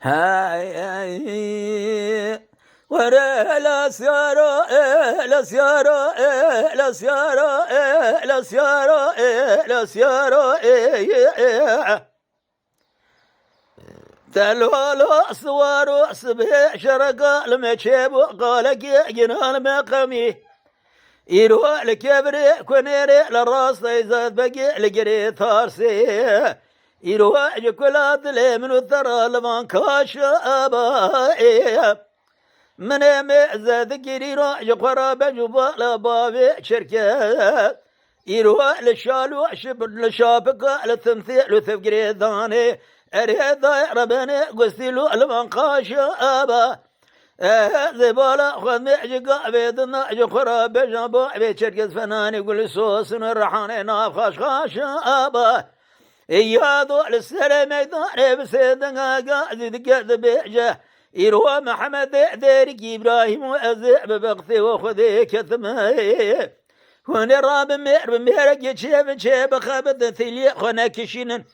هاي ورا لا سيارة لا سيارة لا سيارة لا سيارة لا سيارة تلولو صورو صبح شرقا لما تشيبو قالك جنان مقامي يروى الكبري كونيري للراس يزاد بقي لقري ثارسي يروى جكولات لي من الثرى لمن كاشابا من زاد قريرو جقرا بجوبا لبابي شركات يروى للشالو شبر لشابك للتمثيل وثفقري ذاني أريد ربنا قستيلو لمن كاشابا زبالة خذ معجقة بيضنا جخرا بجنبو بيت شركة فنان يقول سوس الرحاني ناف خاش أبا إيادو للسلام ميدان بسيدنا قاعد قاعد بيجه يروى محمد ديرك إبراهيم وأزئ ببغثي وخذي كثمي هون راب مير بميرك يتشيب خابد ثلي خنا كشين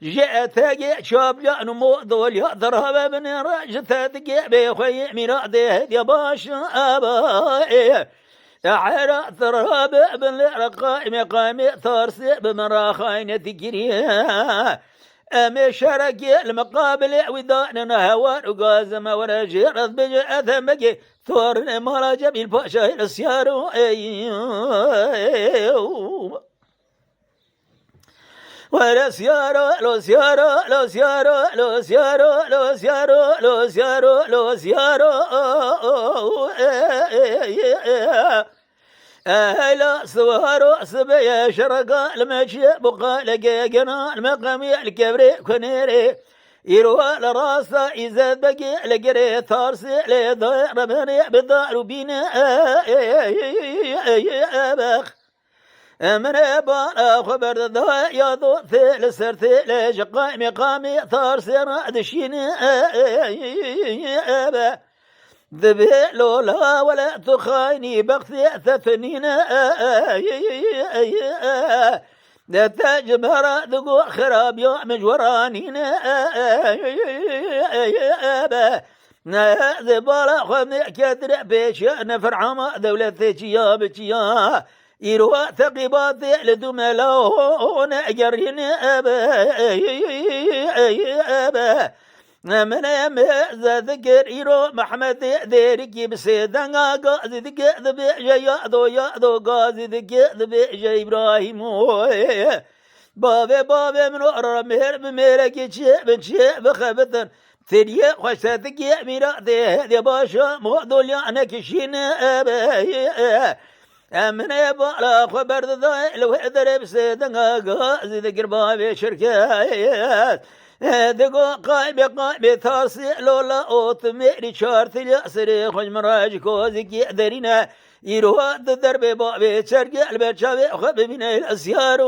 جاء ثاقي شاب جاء نمو ذول يأثر من راج ثاقي بيخوي مرادي يا باش أبا عرا ثراب بن القائم قائم ثارسي بمراخين ذكريا أمي شرقي المقابل وداننا هوان وقازم ورجير بجي أثمقي ثور مراجع بالباشا السيارو ولا سيارة لو سيارة لو سيارة لو سيارة لو سيارة لو سيارة لو سيارة لا سوارو سبيا شرقا المشي بقى لقيقنا المقامي الكبري كنيري يروى لراسا إزاد بقي لقري ثارسي لضير ربني بالدار بينا أبخ من أبانا خبر ذا يضو ثيل سرثيل جقاي مقامي ثار سيرا دشين أبا ذبي لولا ولا تخايني بغثي ثثنين تاج مرا ذقو خراب يوم مجورانين أبا ذبالا خذني كدر بيش نفر عما دولة ثيجيا بتيا يروى ثقيبات لدم لون أجرين أبا من ذكر يرو محمد ذيرك بسيدنا قاضي ذكر يا قاضي ذكر إبراهيم بابي من رمير بميرك شيب خبثن ثريا خشتك ميرا ذي باشا مودول يعني كشين أبا من يبغى خبر ذا لو هدر بسيدنا قاضي ذكر بابي شركات دقو قايم ثارسي لولا اوت ميري شارت الياسري خج مراج كوزي درينا يروى الدرب بابي شرق البشاوي خب من الاسيار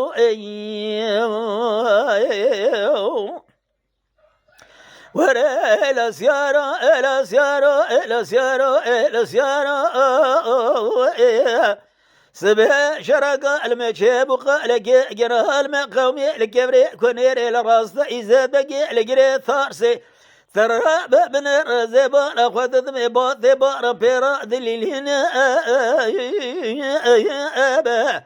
ورا الاسيار سبه شرق المشيب وقالك جرى المقومي الكبري كونيري لراس إذا بقي لقري ثارسي ثراب بن الرزبان أخذ ذبات ذبار بيرا دليلين أبا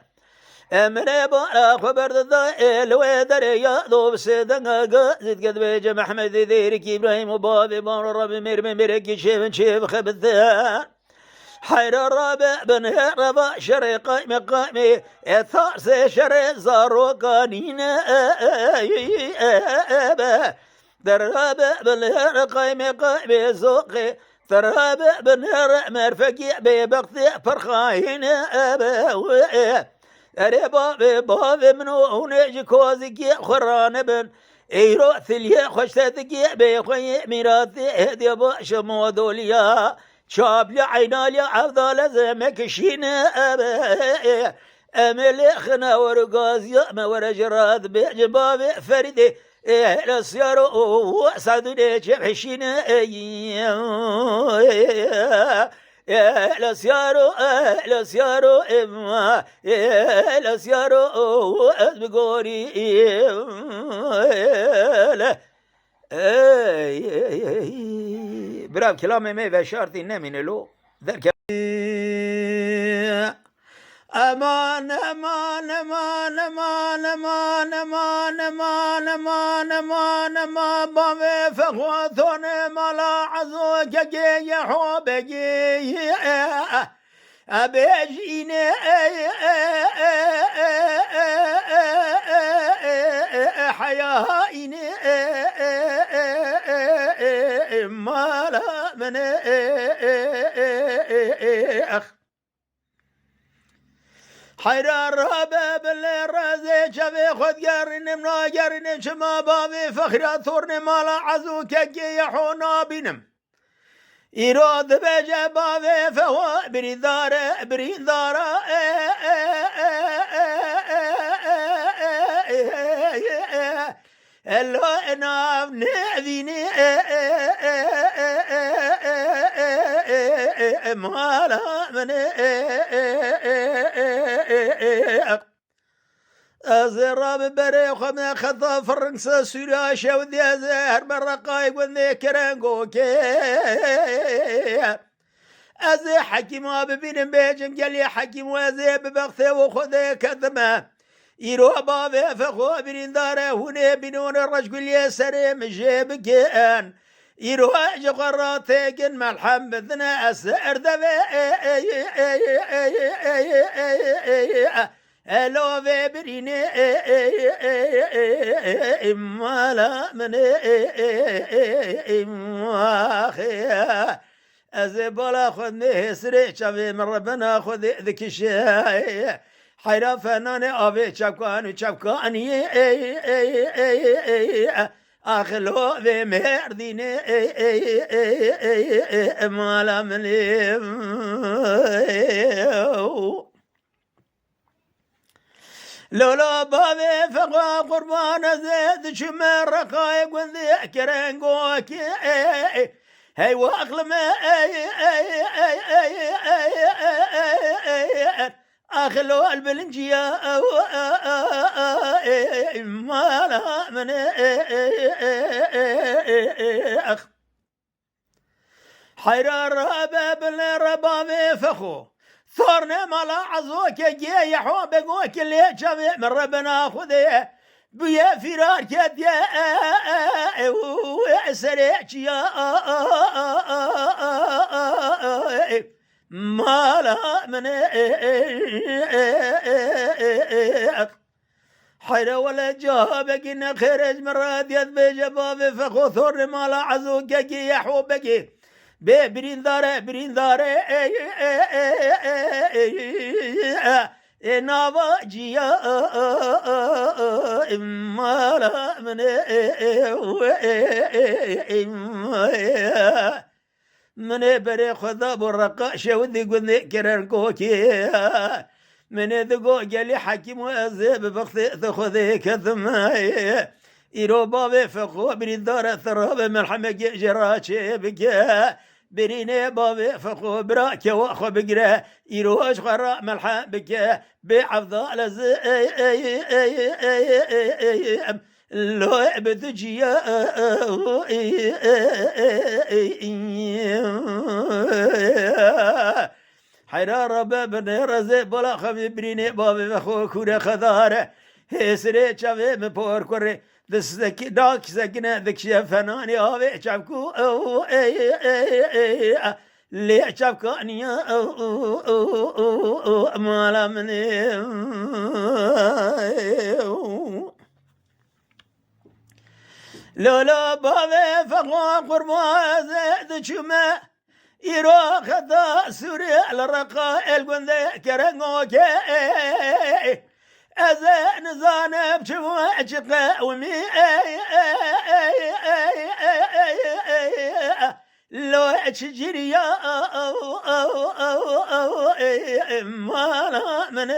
من يبقى خبر ذا الويدر يا ذوب سيدنا قازد قد بيجا محمد ذيرك إبراهيم وبابي بان رب مير ميرك شيف خبثان حير الرابع بن ربا شرق مقامي ثارس شرق زارو قانين أبا درابع بن رقاي مقامي زوقي درابع بن مرفقي ببقثي فرخاين أبا بابي منو نجي كوزي خران بن ايرو ثليه خشتك بيخوي ميراثي هدي باش مودوليا شاب لي عينا لي عفضل زمك شين أبا أملخنا ورقاز ما ورجراد بجباب فردي الأسيار وسعدني جبحشين الأسيار إما الأسيار بقوري برام كلامي ما بشارتي نمين له ذلك امان امان امان امان امان امان امان امان امان امان بامي فخوثون ملا عزوك جي حوبجي أبيجيني حيائني مالا من أخ حيران رباب اللي رازي شبي خد قرن منا قرن شما بابي فخرا ثورن مالا عزوك كي يحونا بينم إيراد بجا بابي فهو بريدارة بريدارة اللو ناف نعذيني مالا من أزراب بري خمنا خطا فرنسا سوريا شودي زهر برقايق وذي كرنقو كي أزي حكيم ببين بيجم قال حكيم وزي ببغثي وخذي كذمه يرو بابي فخو برين داره هوني بنون الرجل يسري مجيب كيان يرو جقراتيكن ملحم بذنا أسر دبي ألو في بريني إمالا من إماخي أزبالا خذني سري شافي من ربنا خذ ذك الشيء حيرا فنان أبي شبكان شبكاني أخلو في مرديني مالا من لولا بابي فقا قربان زيد شمر رقايق وذي كرنقوك هاي واقلم أخلو البلنجيا مالا من أخ حيران رباب الربابي فخو ثورنا مالا عزوك جي يحو بقوك اللي شافي من ربنا خذيه بيا فرار كديا وسريع يا مالا من حيرا ولا جابك إن خرج مرات يذبي جبابي فخو ثور مالا عزوك جي يحو بقي برين داره نابا جيا مالا من بري خذا برقا شودي قلني كرر كوكي من ذقو قالي حكيم وازيب بخذ خذي كثماي إيرو بابي فخو برين داره ثراب ملحمة جراتي بك بريني بابي فخو براك واخو بقرا يروش غراء ملحا بك بعفضال لو بتجيا حيرار باب نرزي بلا خمي بريني بابي فخو كورا خضاره هسري شافي مبور كوري دستك داك سكنة ذكشة فناني أبي شافكو ليه شافكاني مالا مني لولا بابي فقوا قربا زيد شما يرو خدا سوري الرقا القندي كرنوكي أزان زانب شواتش قومي لو أشجري مالا من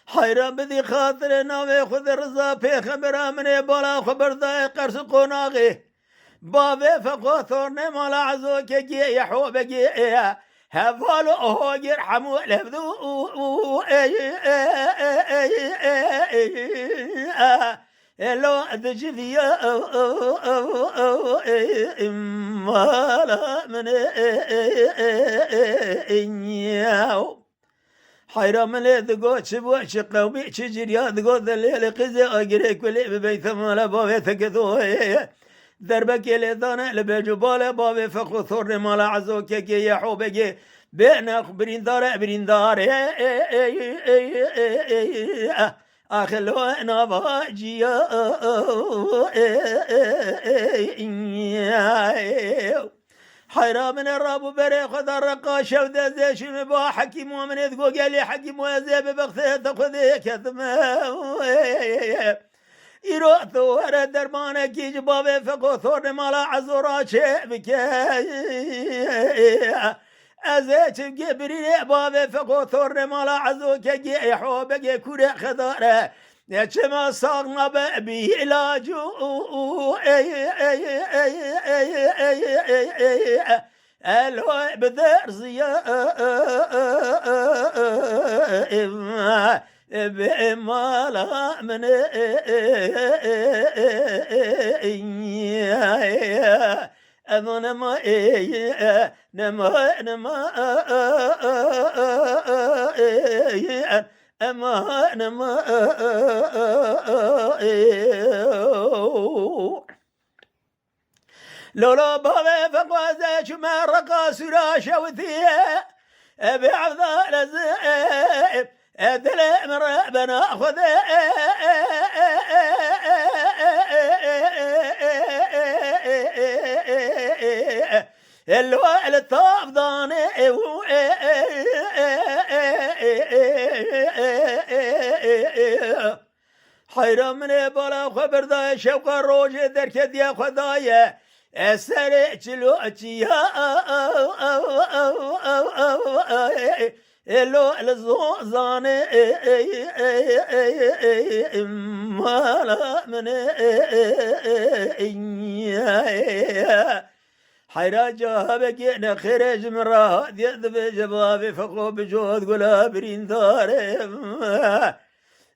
حيران بذي خاطرنا ويخذ الرزا في خبرا من بالا خبر ذا قرص قناغي بابي فقو ثورني مالا عزوك جي يحو بجي هفالو هو يرحمو لفذو لو تجفيا مالا من إنياو حيرام لي دقو شبو شقومي شجريا دقو ذليل قزي أجري كل ببيت مالا بابي ثقثو دربك اللي دانا لبجو بالا بابي فخو ثور مالا عزو كي يحوبك بين أخبرين دار أخلو أنا باجيا حيرا من الرب بري خذ الرقاشة وذا شنو با حكيم ومن يذقو قال لي حكيم وذا ببغثه تاخذ كثمه يروثو ورا درمانه كي جبابه فقو ثور مالا عزورا شبك ازيت جبري بابه فقو ثور مالا عزو كي يحوبك كوري خضاره يشما صاغنا بأبي علاجو الهوي بدرزيا بمالا من أظن ما نما أما لولا بابي فقوزة شما رقا سراشة وثيه أبي عبد الزيب أدلي من ربنا خذ الوائل الطافضاني حيرا من بلا خبر ذا شوق الروج دركد يا خدايا السريع لوتيا لو الزوزاني مالا من حيرا جابك نخرج من راهد يذب جبابي فقو بجود قلابرين دارم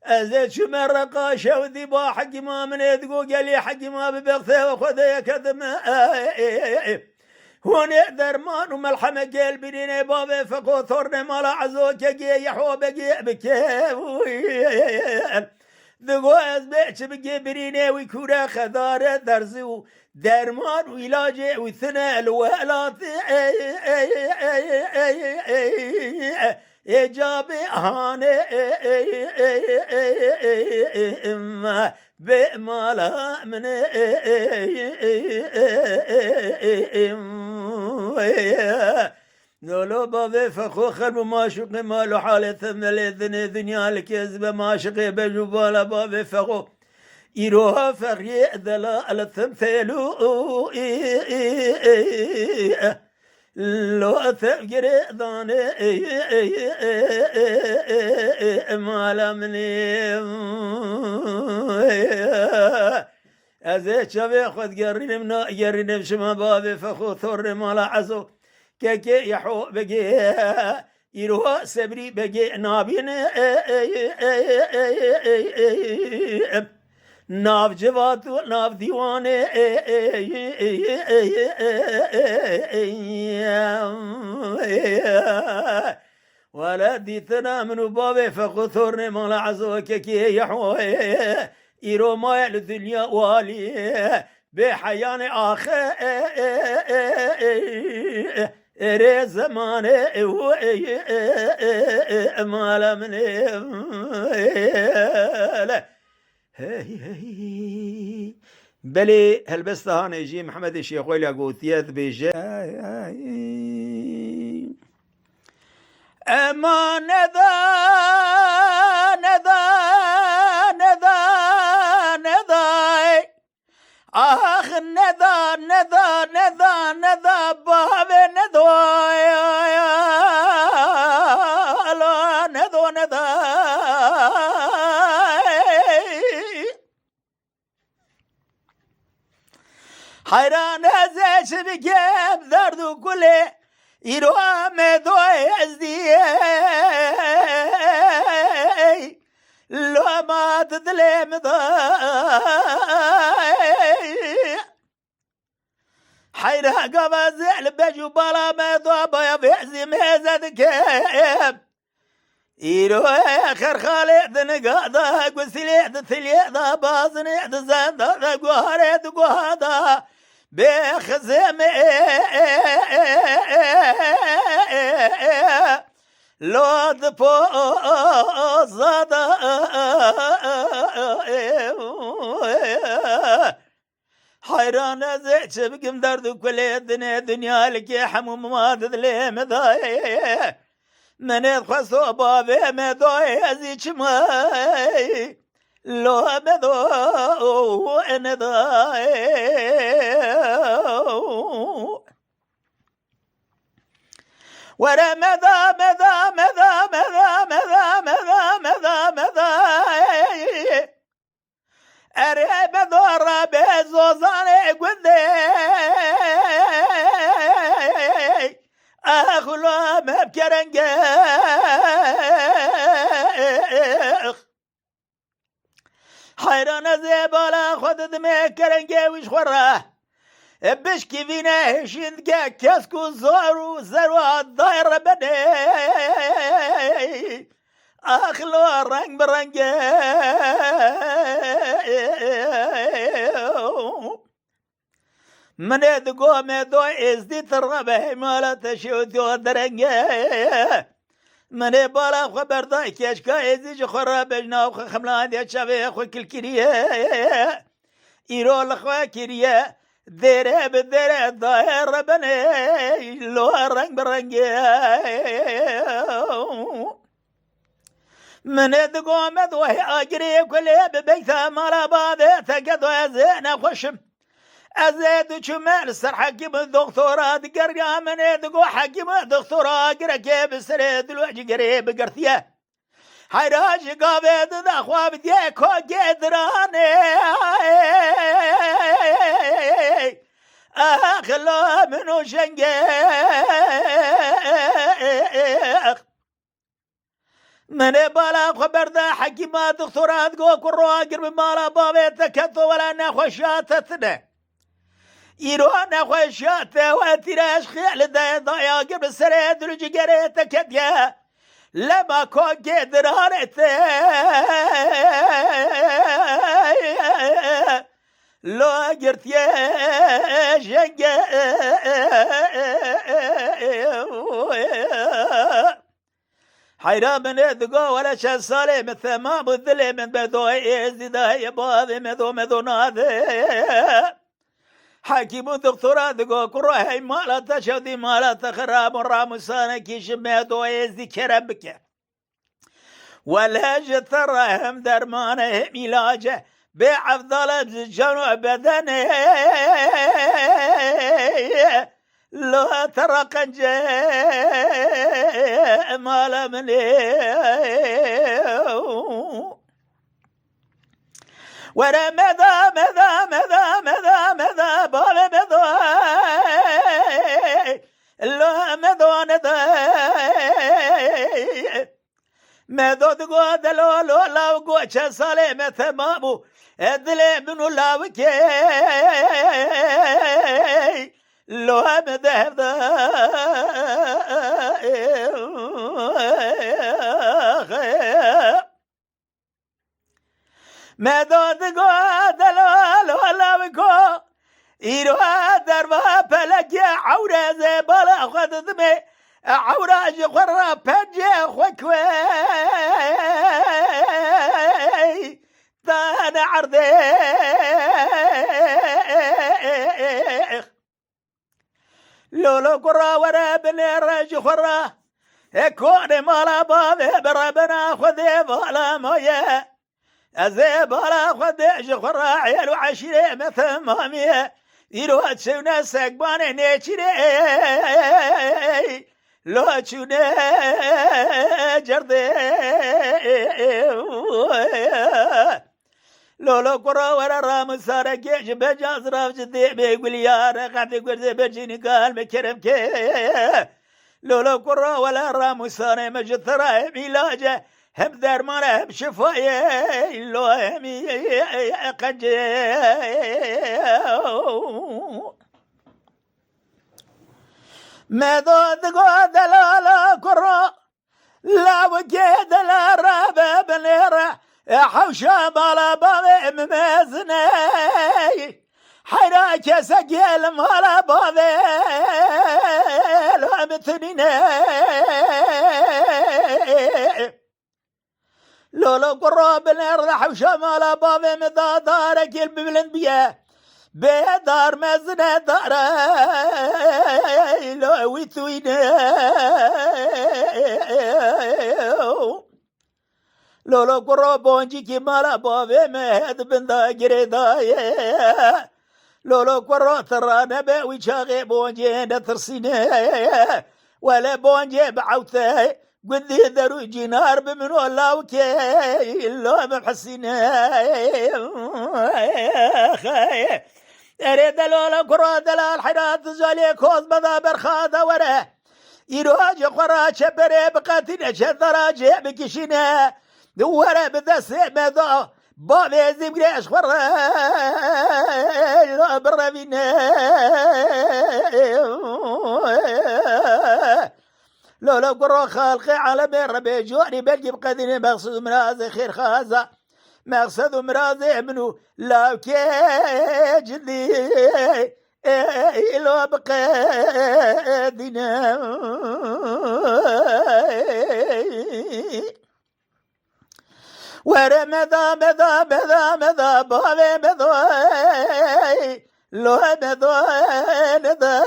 أزيد شمر رقاشة وذبا حق ما من يذقو قالي حق ما ببغثه وخذه كذم هون درمان وملحمة قلبي بابي فقو ثورني مالا عزوك يحوبك بكيف ذقو أزبيش بقي بريني ويكورا خضارة درزو درمان وعلاجي وثناء الوالات إجابي هاني بمالا من نولو بابي فخو خرب ماشق مالو حالة من الذن دنيا الكذب ماشق بجبال بابي فخو إيروها فري دلا الثمثلو لو أثقر ضاني مالا مني أزي شبي خذ قرين بشما بابي فخو ثور مالا عزو كي يحو بقي يروها سبري بقي نابين ناف جواتو ناف ديواني ولا ديتنا من بابي فقثرني مالا عزوك كي يحو إيرو ما الدنيا والي بحيان آخر إري زمان مالا من بلي هلبستهان يجي محمد الشيخ ويلي قوتيات بيجي أما نذا آخ نذا بابي نذوي لا نذا حيران هزاش بكيف دردو كله يروى مدوي ازدي لو ما تظلم ذا قفز البجو بلا ما ضابا يفعزي ميزد كيب إيرو آخر خالد نقادا قسليد ثليدا بازنيد زندا قهرد قهدا بخزم لود فوزادا حيران زيت بقم درد كل الدنيا لك حموم ما تظلم ضاي من يدخل بابي مدوي أزيش ماي لو مدو إن ضاي ورا مذا مذا مذا مذا مذا مذا مذا مذا أريب ذرة بزوزاني قدي أخلو مبكرنجيخ حيران زيبالا خود دمي كرنجي وش خوراه بشكي فينا هشيندكا كاسكو زارو زارو الضاير بدي أخلو رنگ برنگ من يدقو مدو إزدي تربه مالا تشيو دو درنگ من بالا خبر داي كاشكا إزيج خورا بجناو خملان دي شافي خو كالكريه إيرو لخوا كريه ديره بديره ضاير بني لو رنگ برنگ من يدقو مدو أجري كله ببيتها مالا بابي تقدو زينا خوشم أزيد شمال سر حكيم الدكتورة دقرقا من يدقو حكيم الدكتورة قرقا بسريد الوجه قريب قرثيه حيراج قابد دخوا بديكو قدراني أخلو منو شنقيق من بالا خبر دا حكيمات دكتورات قو كروا قرب مالا بابي تكتو ولا نخوشاتتنا إيرو نخوشات واتراش خيال دا ضايا قرب السريد رجي قريتا كديا لما كو قدرانت لو قرت يا شنقا حيرا من يدقو ولا شان صالي مثل ما بذلي من بدو إزيدا يباذي مذو ناذي حكيم دكتورا دقو كروهي مالا تشودي مالا تخراب راموسانا كيش مذو إزي كربك ولا جترهم درمانه ميلاجه بعفضل بجنو بدني لو ترى قنجة مالا مني ورا مذا مذا مذا مذا مذا بال مذا لو مذا ندى مذا تقول دلو لو لا وقوش صالي مثمامو ادلي منو لا وكي لو مذهب مذا تقول دلو لا وكو إيرو دربا بلقي عورة زي بلا خد دمي عورة جخرة بجي خوكوي تانا عرضي لولو قرى ورا بني رجي خرى كوني مالا بابي بربنا خذي بالا مويا أزي بالا خذي جخرى عيالو عشيري مثل مامية إيرو تشونا ساقباني نيشيري لو تشونا جردي لولو قرى ورا رام سارة جيش بجاز راف جدي بيقول يا رقعتي قرزي بجيني قال مكرم كي لولو قرى ولا رام سارة مجثرة ميلاجة هم درمانة هم شفاية لو همي قنجي ماذا تقول لا كرة لا وكيد لا رابا بنيرة حوشة بالا بابي ممازني حراك سقيل مالا بابي لا مثنيني لولا قراب الارض حوشة مالا بابي مذا دارك البلند بيه بيدار مزنة داري لو ويتويني لولا قراب بونجي كي مالا بابي مهد بندا قريداي لولا قراب ترانا بوي شاغي بونجي نترسيني ولا بونجي بعوتي قدي درو جنار بمنو الله وكي لو محسيني اريد لولا قرا دلال حيرات زالي كوز بدا برخاده ورا يروج قرا شبري بقاتل شذراجي بكشنا ورا بدس مذا بابي زبريش قرا بربينا لولا قرا خالقي على بين ربي جواني بلجي بقدني مقصود مرازي خير خازة مقصد مرازي منو لا كيجلي لو بقدنا ورا مذا بابي مذا لو مذا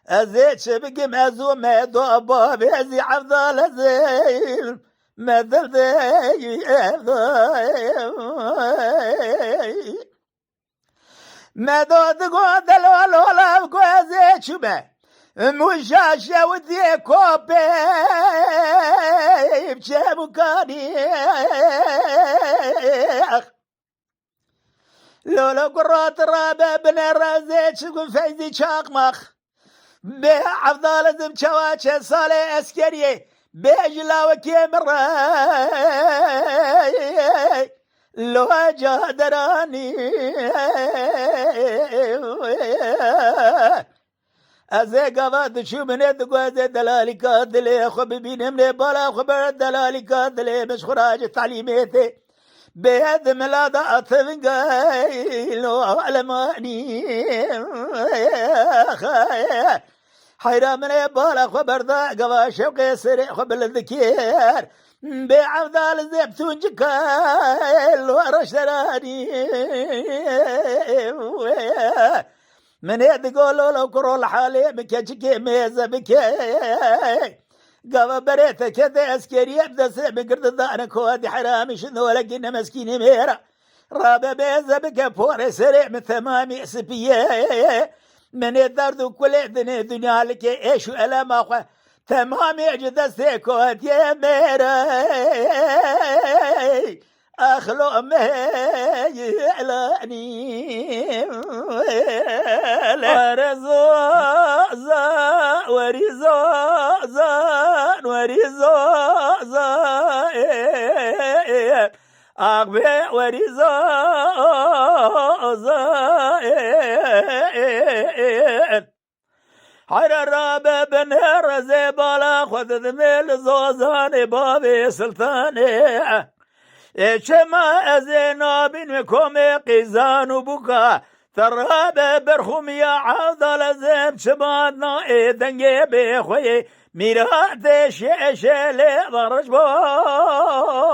أزيد شبك مازو مادو بابي أزي عفضل أزيل مثل ذي مادو تقول دلولا بكوزي شبه مشاشة وذي كوبي بشابكاني لولا قرات رابع بن الرازي شكو فايزي شاقمخ بعفضال زم شواتش صالي اسكري بيجلا وكيمرا لو جادراني ازي قضات شو من يدقوا زي دلالي كادلي خب بين من بالا خبر دلالي كادلي مش خراج تعليميتي بيد ملادا أثنقاي لو علماني حيرا من يبالا خبر ذا قواش وقيسر خبر الذكير بعفضال زبتون جكال ورشتراني من يدقولوا لو كرول حالي بكي ميزة بكي قام بريته كذا اسكري ابدا سبق قرد انا كودي حرامي شنو لقينا مسكيني ميرا رابا بيزا بكفور سريع من ثمامي سبيه من الدرد كل دنيا لك ايش الا ما تمامي اجد سيكوت يا ميرا اخلو مهيلاني ورزو أغبي ورزا حير رابع بن رزي بالا خذ ذميل زوزاني بابي سلطاني شما أزينا بنكم قيزان وبكا ترابة برخم يا عضل زين شمادنا دنجي بخوي ميرات شيشلي ضرج بوزا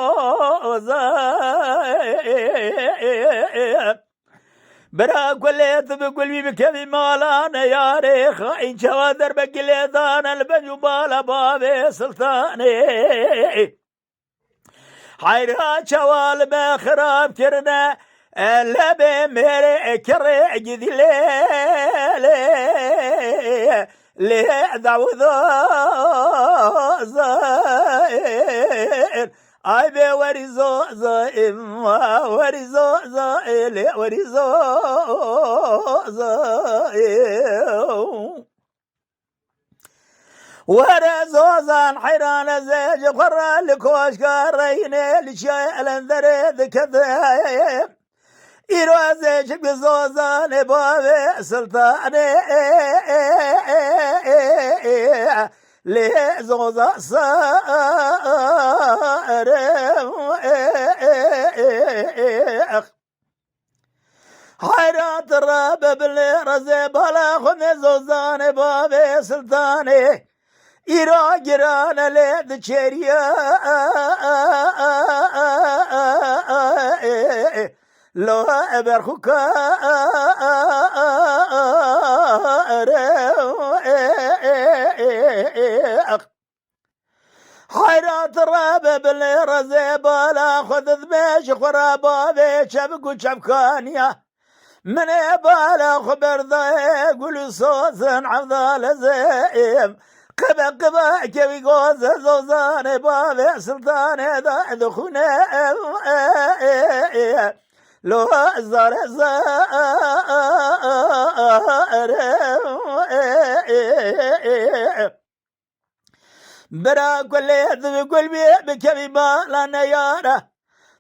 برا كليت بقلبي بكذي مالانا يا ريخ إن شوادر بقليدان البنجو بالا بابي سلطاني حيرات شوال بخراب كرنا اللبي ميري كري جذي لي دعوذو زائر اي بي وريزو زائم وريزو زائل وريزو زائم ورزوزان حيران زيج قرى لكوش قريني لشيء الانذري ذكذب إيروزي شك زوزان بابي سلطاني لزوزا صار حيرات الراب بلي رزي بلا خن زوزان بابي سلطاني إيرا جيران ليد تشيريا لو أبرخوكا حيرات الراب بلي رزي بلا خذ ذبيش خرابا بي شبك وشبكانيا من بالا خبر ذا قول صوت عبدال زيم قبا قبا كيف يقوز زوزان بابي سلطان ذا دخونا لو زار برا كل يد قلبي بكبي بالا نيارة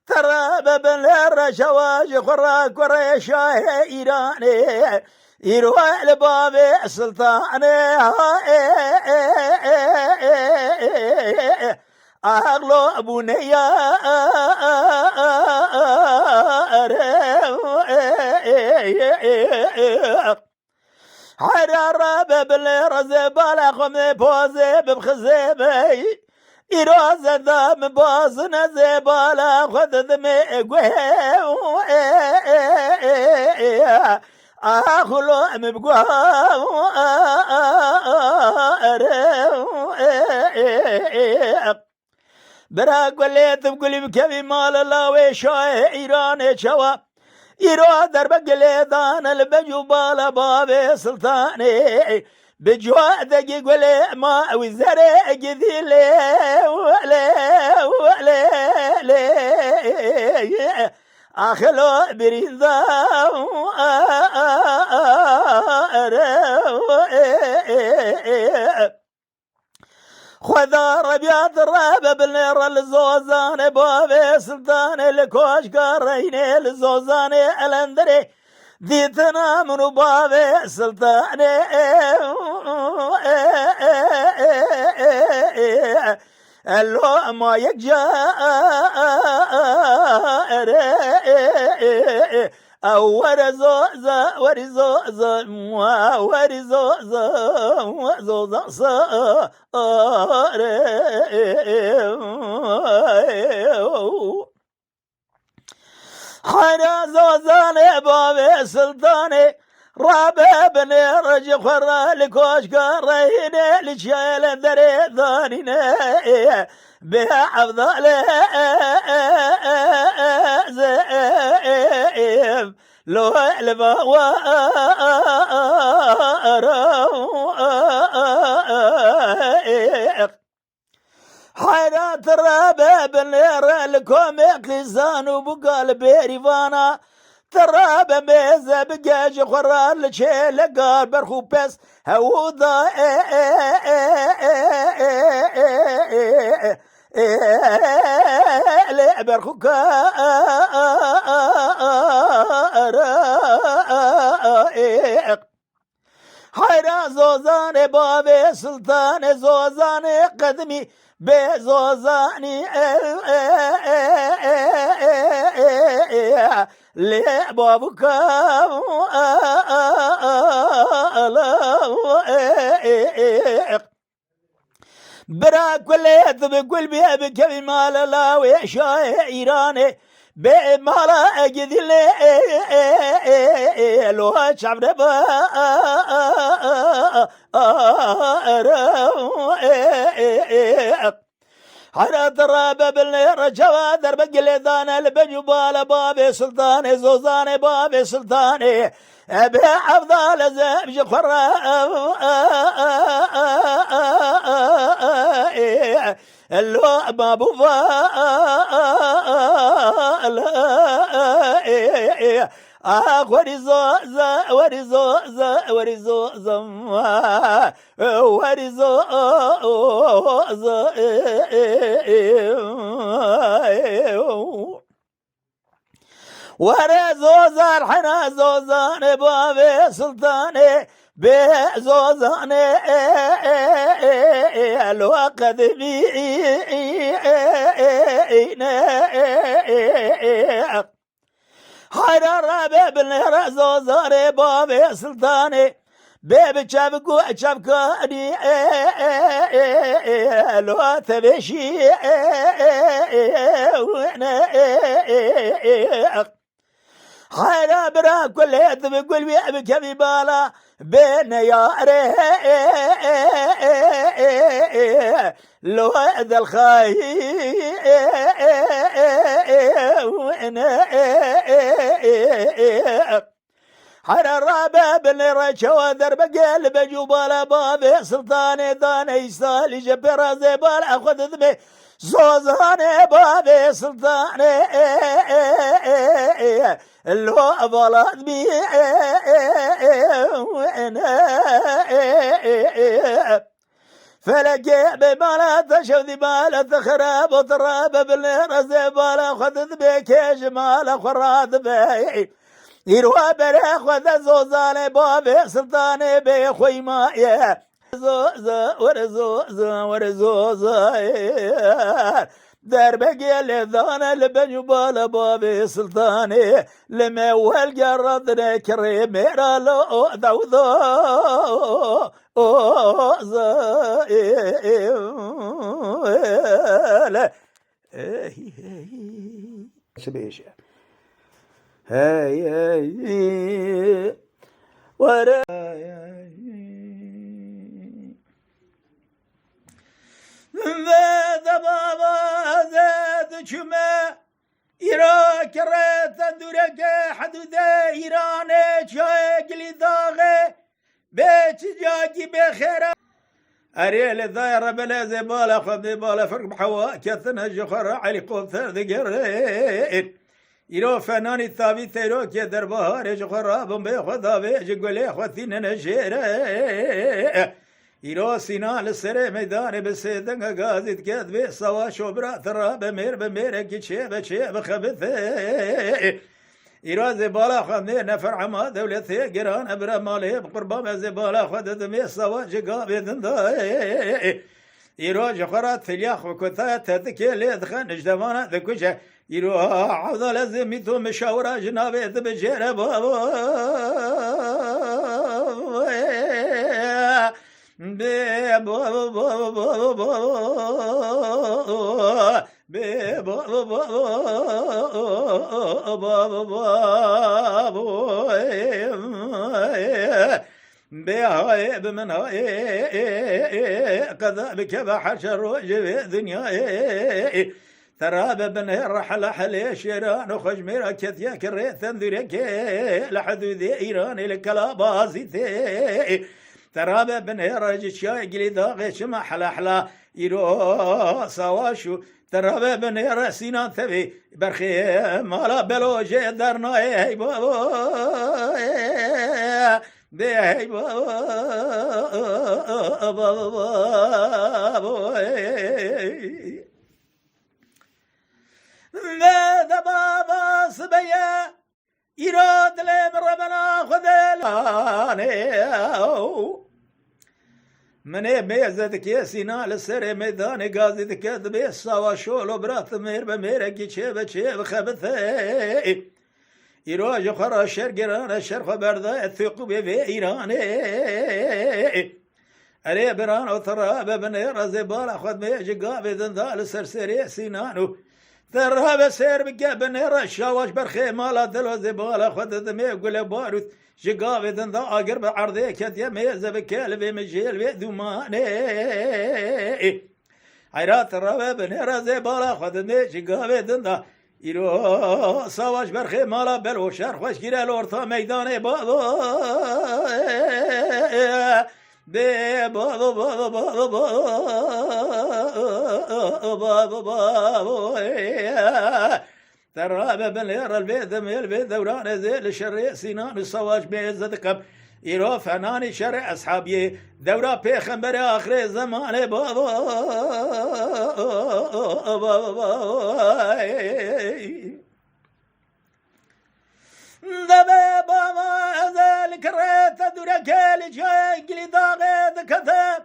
ترى ببن الرشواج خرا كريشا إيراني يروح لبابي سلطاني أغلو بنيا حرارة ببل رزبالة خمي بوزي ببخزيبي إيروز دام بوزن زبالة خذ ذمي أخلو مبقوا براك وليت بقولي بكبي مال الله وشاي إيران شوا إيرو دربك ليدان البجو بالا بابي سلطاني بجوادك يقولي ما وزرق ذي لي أخلو بريزا خذا ربيات الرابة بالنير الزوزان بابي سلطان الكوش قارين الزوزان الاندري ديتنا من بابي سلطان اللو ما يجا ورزوزا ورزوزا ورزوزا زوزا صار حنا زوزاني بابي سلطاني رابع بني رج خرا لكوش قريني لشيل دري ثانيني بحفظ زيب لو البوا حيرات الرابع بالنير الكوميك لسان وبقال بيريفانا ترابع ميزة بقاش خران لشيل قار برخو بس هوضا برخو كار حيرا زوزاني بابي سلطان زوزاني قدمي بزوزاني لي بابك برا كل بقول بيها بكبي مال الله ويشاي إيراني بمالا أجد لي لو شعب ربا حرات الرابع بالنير جوا درب قليدان البجبال بابي سلطاني زوزاني بابي سلطاني أبي أفضل زبج خرا اللو بابو ورزوزا ورزوزا ورزوزا ورزوزا ورا زوزان حنا زوزان بابي سلطاني بزوزان الوقت بينا حرر بابن زوزان بابي سلطاني بيبي شابكو شابكاني لو تبشي وانا حالا برا كل يدب كل بيبي كبي بالا بين ياري لو ذا الخاي وانا حر الرابع بالرشا ودرب قلب جبال بابي سلطاني داني سالي جبر زبال اخذ ذبي زوزاني بابي سلطاني اللو بلاد بي فلقي بمالا تشوف مالا تخرب وتراب بالرزي بالا خذ ذبي كيش مالا خراد بي يروى بريخ وذا زوزاني بابي سلطاني بيخوي مايا زوزا ورزوزا ورزوزا دربقي لذانا لبنيو بالا بابي سلطاني لما والقرضنا كريم ميرا لو ذوذو شبيشه هاي هاي ورا ذا بابا ذا شما إيرا كرت دورك حدود إيران شاي قلي ضاغي بيت جاكي بخير أريل ذا بلا زبالة خذ بالا فرق بحوا كثنا جخر علي قوثر ذقرين إيرو فناني ثابت إيرو كي دربهار جخرابم بخذا بيجقولي خوتين نشيره إيرو سينا لسر ميدان بسيدن غازت كد بسوا شبرا ترى بمير كيشي بشي بخبث إيرو زبالة خذني نفر عما دولتي قران أبرا مالي بقربان زبالة خذت مي سوا جقا بدندا إيرو جخرات تلياخ وكثا تذكي ليدخن اجدوانا ذكوشة إيرو عوضا لازم يتو مشاورة جنابي تبجير بابا بهاي بمن هاي قذا بك بحشر وجه دنيا ترى بن الرحلة حلي شيران وخج ميرا كثيا كريت تنذرك لحدود إيران الكلابازي ترى بن رج شاي قلي داغي شما حلا حلا يرو سواشو ترى بن رسينا ثبي برخي مالا بلوجي درنا هي بابا هي بابا ذا بابا صبيا يراد لي ربنا خذلاني من بيزدك يا سينا للسر ميدان قاضي كذب سوا شولو برات مير بمير كيشيب شيب خبثي يروج خرا الشرقران الشرخ بردا الثقب في ايراني اري بران وتراب بن رزبال اخذ ميجي قابض ذال سرسري سينانو ترى بسير بقابن الشواش برخي مالا دلو زبالة خذ دمي يقول باروث جقابي ذا أقرب عرضي كد يميز بكلب مجيل بذماني عيرات الرباب نيرا زبالة خذ دمي جقابي ذا يرو سواش برخي مالا بلو شرخ وش كيرا الورطة ميداني بابا ترى بلير البيت ميل بيت دوران زيل الشري سنان الصواج بيزدكم يرو فناني شرع أصحابي دورة بيخنبري آخر زمان بابا دوره کل جای گلی داغه دکته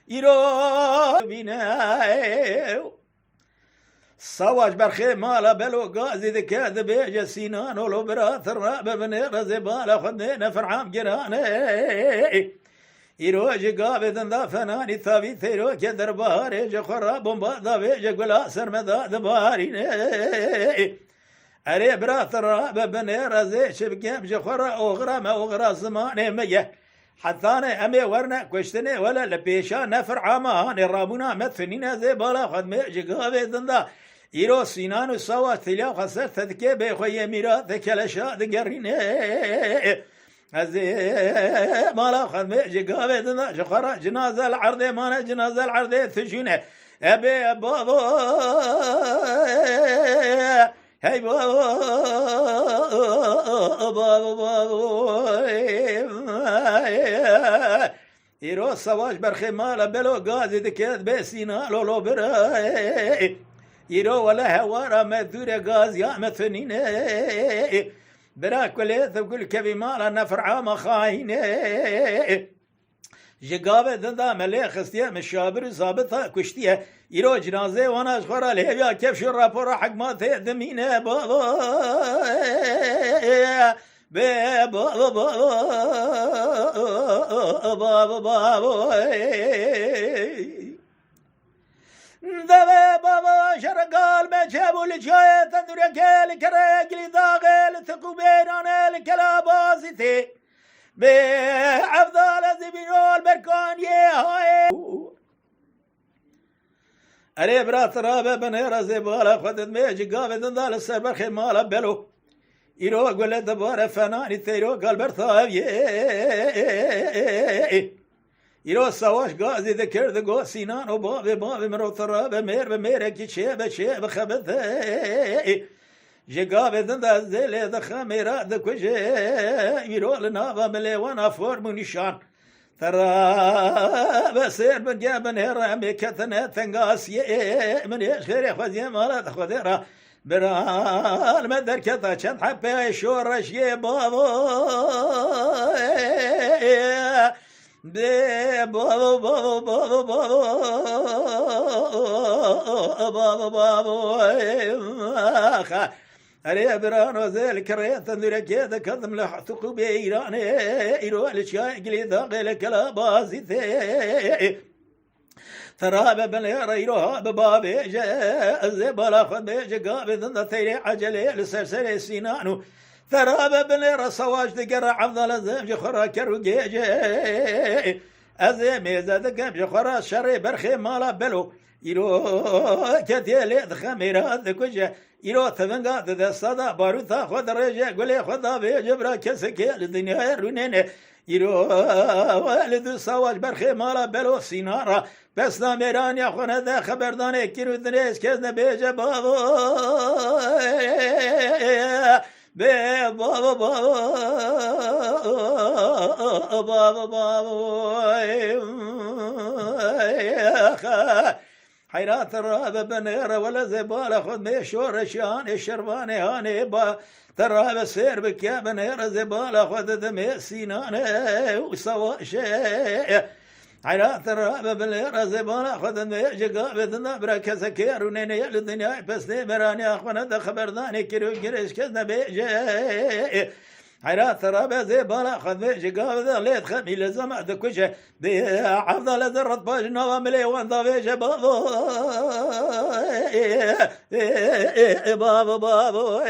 ایرو بینه سواج برخی مالا بلو گازی دکت بیج سینان ولو برات الراب بني رزي بالا خدنا فرعام جرانه ایرو جگاب دندا فنانی ثابی تیرو که در بهاره جا خراب بمبادا بیج گلا سرمدا دبارینه اره برات الراب بني رزي شبكم جا خرا اغرا زمانه ميه حتى أنا أمي ورنا كشتني ولا لبيشا نفر عامان رامونا مثنين زي بالا خدمة جقاب دندا ایرو سینان و سوا تلیا خسر تدکه به خوی میرا دکلشا دگرینه از مالا خدمه جگاوه دنا جخرا جنازه العرضه مانا جنازه العرضه تجونه ابي بابا هی بابا ایرو سواش برخی مالا بلو گازی دکت به سینا لولو برای ایرو ولا هوارا مدور غاز يا مثنين براك ولا تقول كبي مالا نفر عام خاين جقابة دندا مليخ استيا مشابر ظابطة كشتية ایرو جنازه وانا خورا لهبيا كيف شو الرابورا حق ما تهدمين بابا بابا بابا بابا دبه بابا شرقال بجابو لجاية تندر كيل كرقلي داغل تقو بينان الكلابازتي بأفضل زبينول بركان يهاي اري برات رابه بنيرا زبالا خدت ميجي قابة دندال السبر خمالا بلو ايرو قولت دبارة فناني تيرو قلبر ثابي ایرو سواش گازی دکر دگو سینان و باب مرو ترابه میر کی چه بخبته جگاب دنده زل دخمیرا دکوجه ایرو لنابا ملیوانا فرمو نشان ترابه سیر من جابن هرمی کتنه تنگاسیه من ایش خیری خوزیه مالا خودی را برال مدر کتا چند حبه شورشیه بابا بابا بابا بابا بابا اري برانو زي الكريت تندر كذا كذم لحتقو بإيران إيرو الشاي قلي ذاقل كلابازي ترى ببنير يروها ببابي جاء الزبالة خد بيجي قابي ذن ثيري عجلي لسرسري سينانو ترى ببنير صواج تقرع عفضل الزمج خرا كرو جيجي الزمي زاد قمج خرا شري برخي مالا بلو يرو كتيلي دخميرات دكوجة يرو تفنقات ذا صدا باروثا خد رجع قولي خدا بيجي برا كسكي الدنيا رونيني يرو والد صواج برخي مالا بلو سينارا بس ناميران يا خونه ذا خبرداني كيرو دنيس كزنا بيجي بابو بابا بابا بابا حيرات الرابة بنيرة ولا زبالة خذ ميشور شان الشرباني هاني با ترى بسير بك يا بنيرة زبالة خذ دمي سيناني وسوا شيء حيرات الرابة بنيرة زبالة خذ ميجي قابضنا بركز كيرونيني للدنيا بس نمراني أخوانا دا خبرداني كيرو جريش كزنا بيجي حيرات الرابة زبالة خذ ميجي قابضنا ليت خمي لزمع دكوشة عفضل ذرة باجنا وملي وانضا بيجي بابا بابا بابا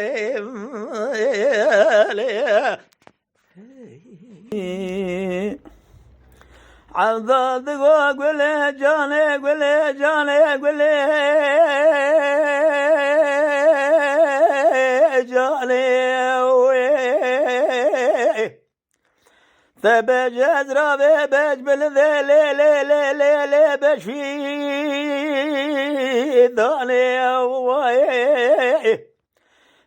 عضاد قولي جاني قولي جاني قولي جاني تبج ازرا بج بالذي لي لي لي لي لي بش في داني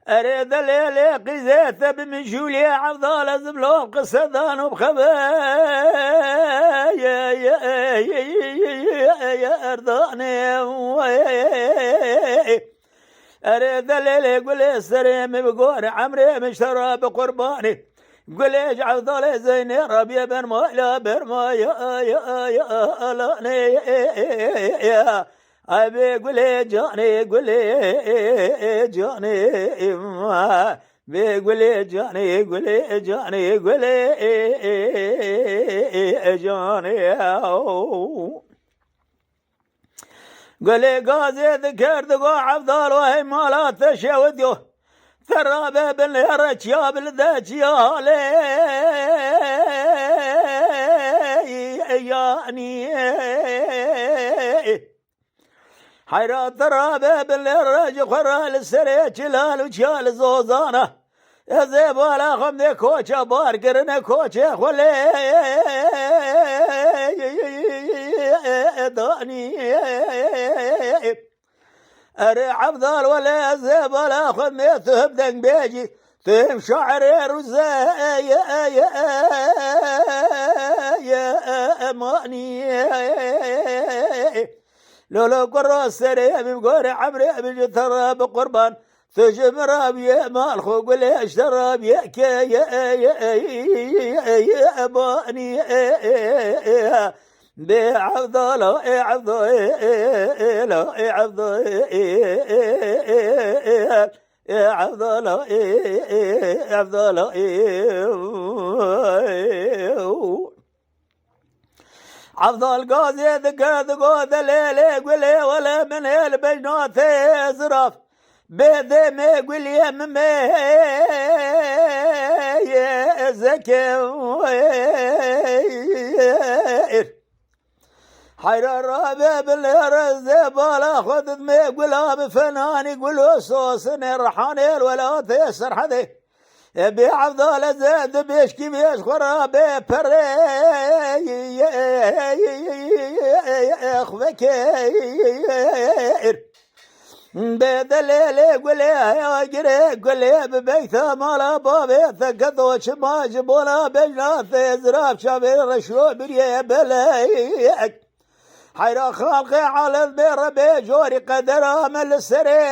أريد ليلي قزيت بمجولي عفضال زبلو قصدان يا أرضاني أريد ليلي قولي سريم بقور عمري مشترى بقرباني قل اجعل ضل زين ربي بن ما لا برما يا لا يا ابي قل جاني قل جاني ما بقول جاني قل جاني قل جاني قل قاضي ذكرت قو عبدال وهي مالا تشوديو ترى باب الهرج يا بلدات يا لي يعني حيرا ترى باب الهرج خرا للسريع جلال وجال زوزانه يا زيب ولا خمدي كوشة بارقرنا كوشة خلي داني أري عبدال ولا زيب ولا خمدي تهب بيجي تهم شعري رزاي يا أماني لولا قرى السريع بقوري عمري بجترى بقربان تجم رابي مال خوق ولا اشترى بيك يا أباني بعبد الله عبد الله عبد عبد الله عبد الله عبد القاضي ذكر ليلي قولي ولا من البجنات زرف بيدي ما يقول يا ممي يا زكي حير الرابع بالرز بالا خذ ما يقولها بفنان يقولوا صوصني رحاني ولا تيسر حدي بي عبد الله زاد بيشكي بيش خرابي بري اخفكير بدليل قولي يا قري قولي ببيته مالا بابي ثقثو شما جبولا بجناث ازراف شابير رشو بريه بلايك حيرا خالقي على البير بجوري قدر امل السري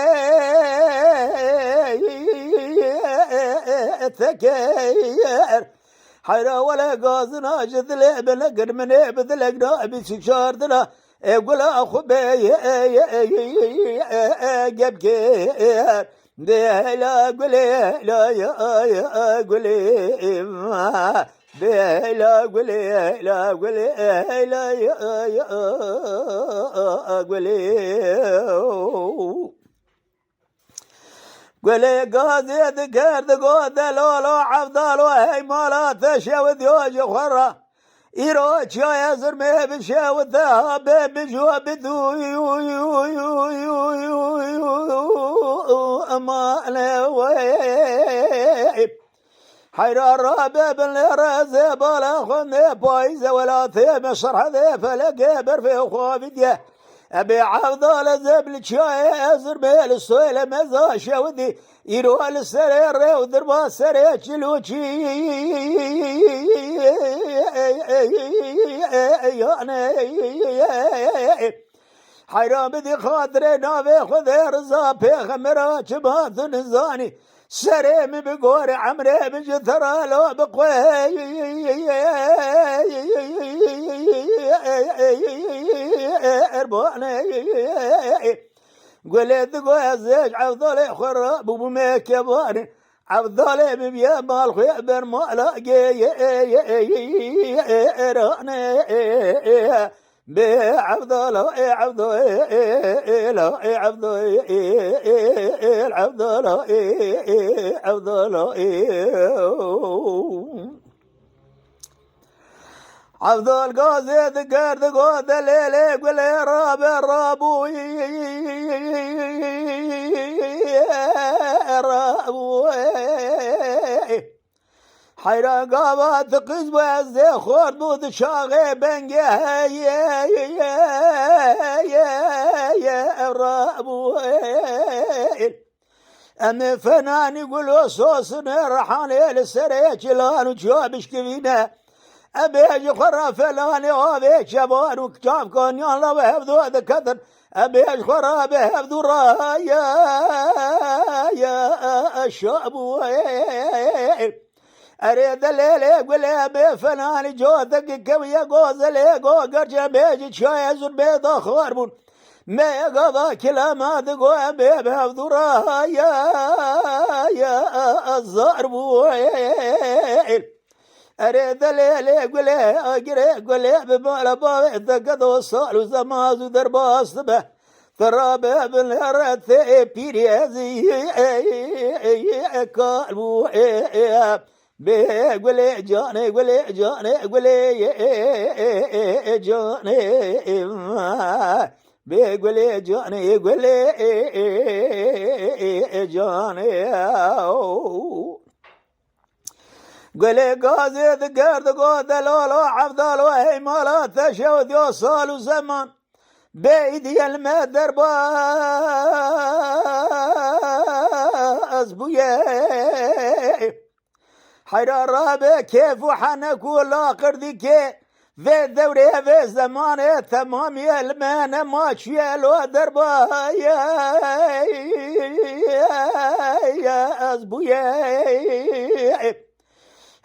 ثكير حيرا ولا قازنا جذلي بلقر مني بذلقنا بسكشار دلا يقول اخو بي جبكير لا قولي لا يا قولي لا قولي لا قولي لا يا قولي قاضي ذكر ذقود لولو عبدال وهي مالا تشاوذ يوجي خرا إيروش يا زرمي بشاوذ ذهب بجوا بدو أمانة ويب حيرا الرابع بالرازي بلا خمي بايزة ولا ثيم شرح ذي فلقى برفي خوافديه أبي عبد الله زبل شاي أزرمي السويل مزا شاوذي يروح السرير ودربا السرير شلوشي حيرا بدي خاطري نافي خذي رزا بيخمرا شبات نزاني سريم بقوري عمري بجثرة لو بقوي ارباني قلت قوي زيج عبدالي خراب وبميك يباني عبدالي ببيا مال خيبر مالاقي راني بعبد الله عبد الله عبد عبد الله عبد الله عبد القاضي ذكر ذقود الليل يقول يا راب الرابوي حيرا قابات قزب عزي خورد بود شاغي بنجي يا رابويل أمي فنان يقولوا صوصني رحاني للسريك لان وجوابش كبينة أبي أجي خرا فلاني وابيك شبان وكتاب كون يلا بهبدو هذا كثر أبي أجي خرا بهبدو رايا يا الشابويل أريد الليل قولي بفنان جوثك كم يقوز ليقو قرجة بيجي شاي زر بيضا خاربون ما يقضى كلمات قوي بيبهذرها يا الزربويل أريد الليل قولي أقري قولي بمالا بابي ثقضوا الصال وزماز ودرباس به ثرابه بالهرث بيريزي كالبو بقولي جاني قولي جاني قولي جاني بقولي جاني قولي جاني قولي قازي ذكرت قوت لولو عفضل وهي مالا تشود يوصل وزمان بيدي المدر باز بويا حيران رابع كيف وحنك ولا قردي كيف في الدوري في الزمان تمام يا المانا ما تشيل ودربا يا أزبويا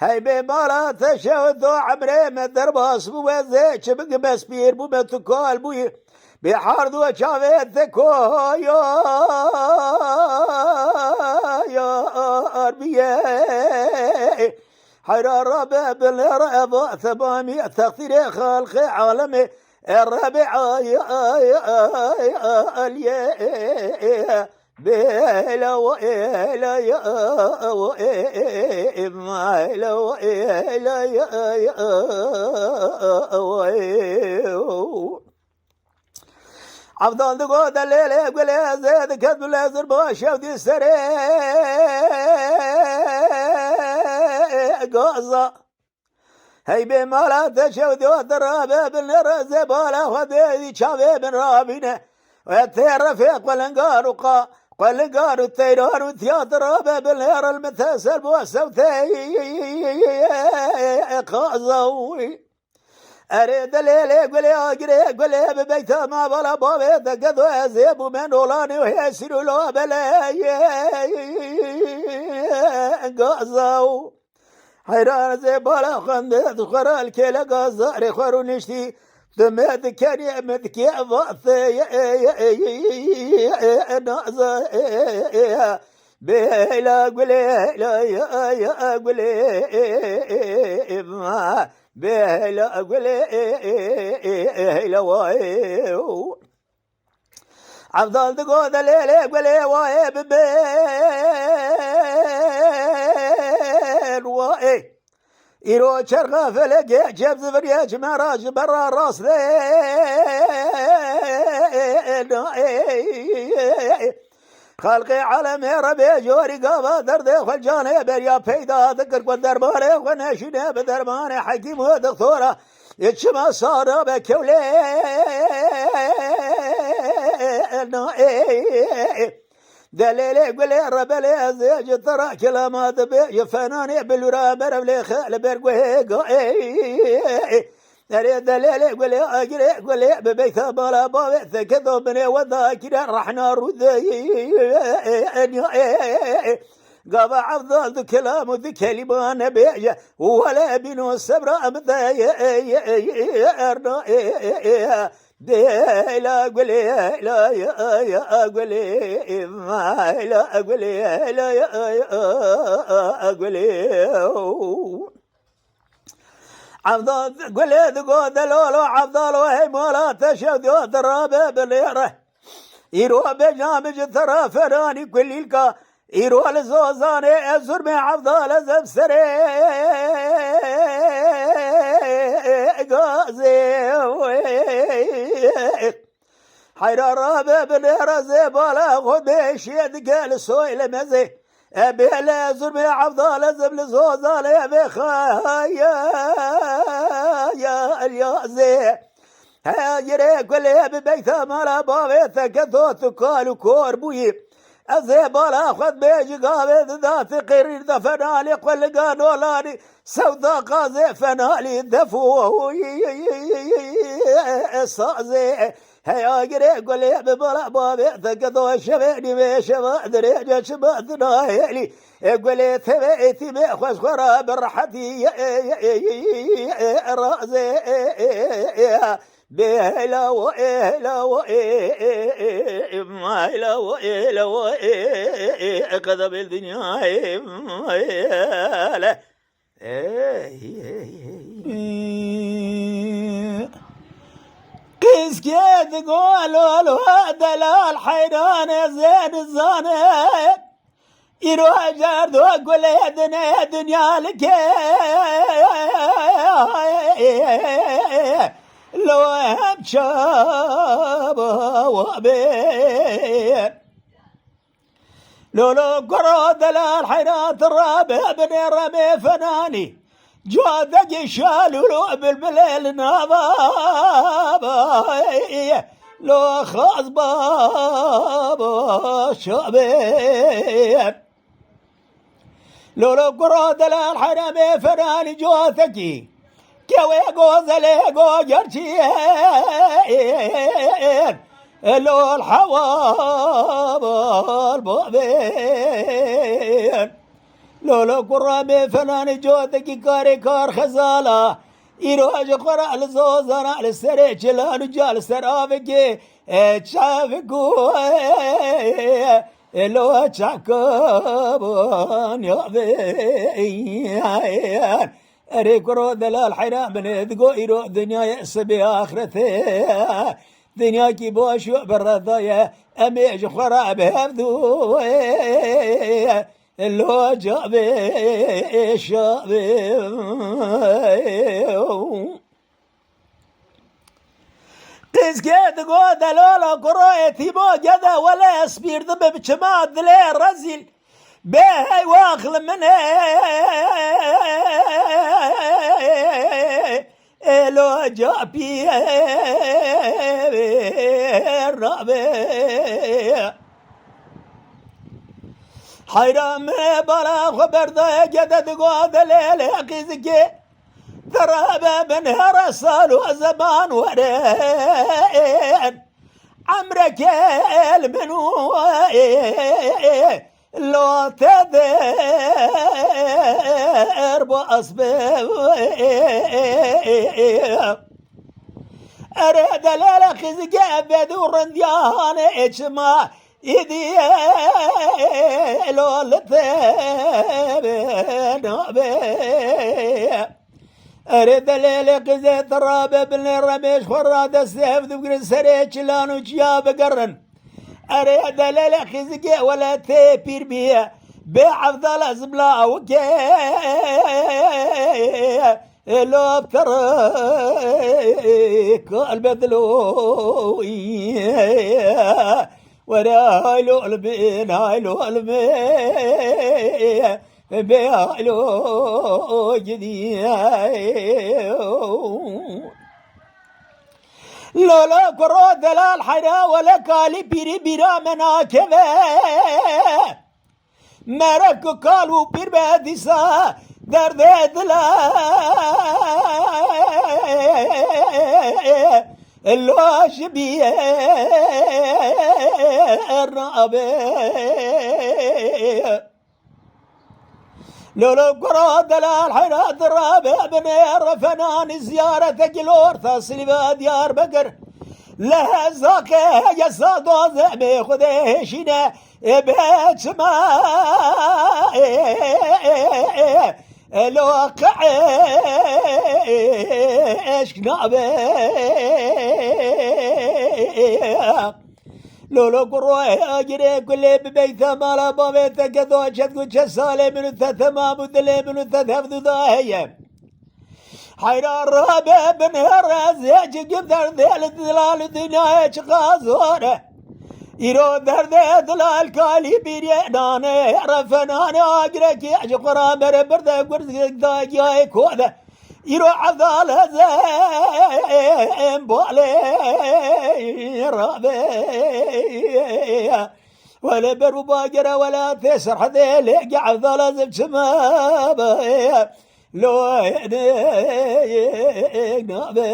هاي بمالا تشوذو عمري مدرباس بويا زي شبك بسبير بو بتكال بويا بحار دو شافيتكو يا أربية حيران رابع بالرابع ثمانية تقدير خلق عالمي الرابع يا بلا وإلا يا وإلا وإلا يا عفضل دقود الليل قولي زيد كذب لازر باشا ودي سري قوزة هاي بمالا تشودي ودرابة بالنار زبالة ودي شافي بن رابينة ويتير رفيق والانقار وقا والانقار والتيران وثياتر رابة بالنار المتاسر بوسوتي قازوي أريد الليل قولي أقري قولي ببيت ما بلا بابي تقضوا أزيب من ولاني ويسروا له بلاي قازو حيران زيبالا خندت خرا الكيلا قازاري خرو نشتي ثمت كاني مذكي ضعثي نازا بلا قولي لا يا قولي ما بلا قولي لا وايو عفضل دقود الليل قولي واي ببين واي يرو شرقة فلقي جاب زفرياج مراج برا راس خلقي عالمي ربي جوري قابا دردي خلجاني بريا بيدا ذكر قدرباني وناشيني بدرباني حكيم ودكتورة يتشما صار بكولي دليلي قولي ربلي زيج ترى كلامات بي فناني بالورامر بلي خال برقوي دليلي قولي أجري قولي ببيت بالا بابي ثكذو بني وذاكرا رحنا رذي قابا عفضل ذو كلام ذو كلمان بيجا ولا بنو السبرا مذايا لا قولي لا يا قولي ما لا قولي لا يا قولي عفضل قولي ذقود لولو عفضل وهي مولا تشهد وضرابه باليره يروى بجامج ثرى فراني كل الكا يروى لزوزاني ازر من عفضل زبسري قازي حيران رابع بالنار زبالة غبيش يد قال سويل مزي بلا زرمي عفضال زبل زوزال يا بخايا يا اليازي هاجري كل ببيت مالا بابي ثكثو ثقال كوربوي الزبالة خذ بيجي قابل ذات قرير ذفنالي قل قانولاني سودا قازي فنالي دفو صازي هيا قري قولي ببلا بابي ثقثو شبيني بشبا دريجة شبا ثنايلي قولي ثبيتي بخوز خرا برحتي رازي بهلا وإهلا وإهلا وإهلا وإهلا كذب الدنيا لا قيس كيد قولوا دلال حيران زين الزانب يروح جارد وقول يا دنيا لك لو هم شاب وبين لولو قرود الحيرات الرابع بني رمي فناني جودك شالوا بالبليل نظاب لو خاص بابا شابين لولو قرود الحرمي فناني جوثكي كوي قوزليقو جرشين لو الحواب البابين لولو قرامي فناني جوثكي كاري كار خزالة يروج قرأ لزوزنا للسريع لانو جال سرافكي تشافكو لو تشاكبون يغذين أريك رود الحيران من يدقو يروح دنيا يأسبي آخرته دنيا كي بوشو بالرضايا أميج خراب هفدو لو جابي شابي قيس كيد قود لولا قرايتي مو جدا ولا يصبير ذب بجماد ليه رزل بهي واخل منه لو جابي الرابع حيران بلا خبر ذا جدد قود ليلة قيزكي ثرابة بنهر الصال وزمان ورين عمرك المنو لو تذير بأصبب أريد ليلة قيزكي بدور رنديان اجمع إيدي لو لثبن أريد الليل قزي ترابة بلني رميش خراد السيف ذكر سريش لانو جياب قرن أريد الليل قزي ولا تيبير بيه بأفضل زبلا وكي لو بترك البدلو ولا هايلو البين هايلو البين بهايلو جدي لولا قرود الحياة ولا كالي بيري بيرا مناكبه مركو قالوا بير بادسا درد دلا اللواش بيه الرابع لولو قرود الحياة الرابع بنير فنان زيارة قلور تصلي بديار بقر لها زاقه يصادو زعمي خديشنا بيت ما الواقع عشق نابه لولو قروي أجري كل ببيت مالا بابيت كذو شد كل سالي من التثمام ودلي من التثفذ ضاهية حيرا الرابع بنهر زيج قدر ذيل دلال دنيا شغازوره يرو درد دلال كالي بيريناني رفناني أجريك يعجق رامر برده قرد داجي كوده يرو عذال زين بولي رابع ولا برو باقرة ولا تسر حذيلي عذال زب سمابا لو يديك نابي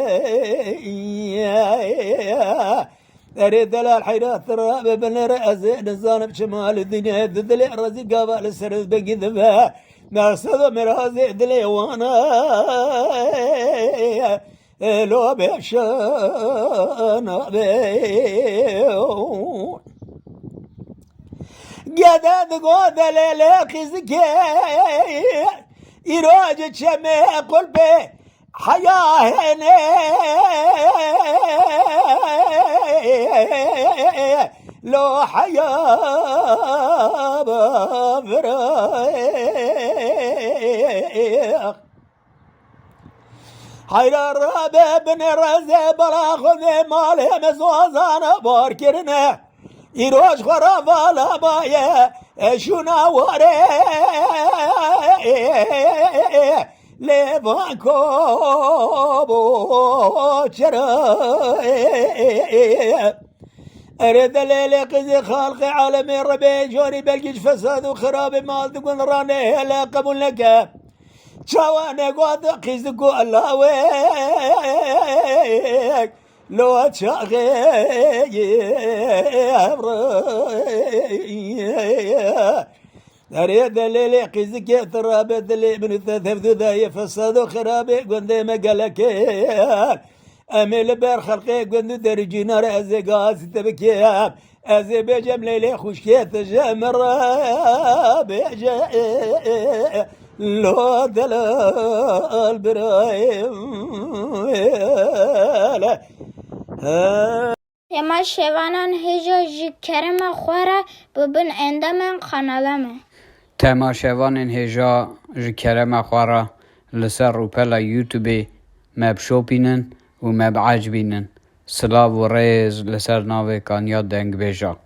أريد الحيرات ترى بن رأس نزان بشمال الدنيا دلي رزي قابل السرد بقي ذبها ما صدى مرازي دلي وانا لو بشانا بيو قدد قد ليلك زكي إراجة شمي قلبي حياهني لو حياة بفريق حير الرابع بن رزي براخذ مالي مزوزانا باركرنا يروش خرافة لبايا شونا وري لبانكو بوشرا أريد الليل قزي خالق عالمي ربي جوري بلقيش فساد وخراب مال تقول راني لا قبل لك شواني قد قزقو الله ويك لو تشاغي أريد الليل قزك ترابط اللي من الثلاث ذا فساد وخرابي قندي مقالك أميل بير خلقي قندو درجينا رأزي قاسي تبكياب أزي بجم ليلي خوشكيت جمر بيجا لو دلال برايم اما شوانان هجا جکرم خوره ببن اندامن قنالمه تماشاوان هجا جکرم خوره لسر روپلا یوتیوب مب شوپینن و مب عجبینن سلاو و ریز لسر ناوی کانیا دنگ بیجا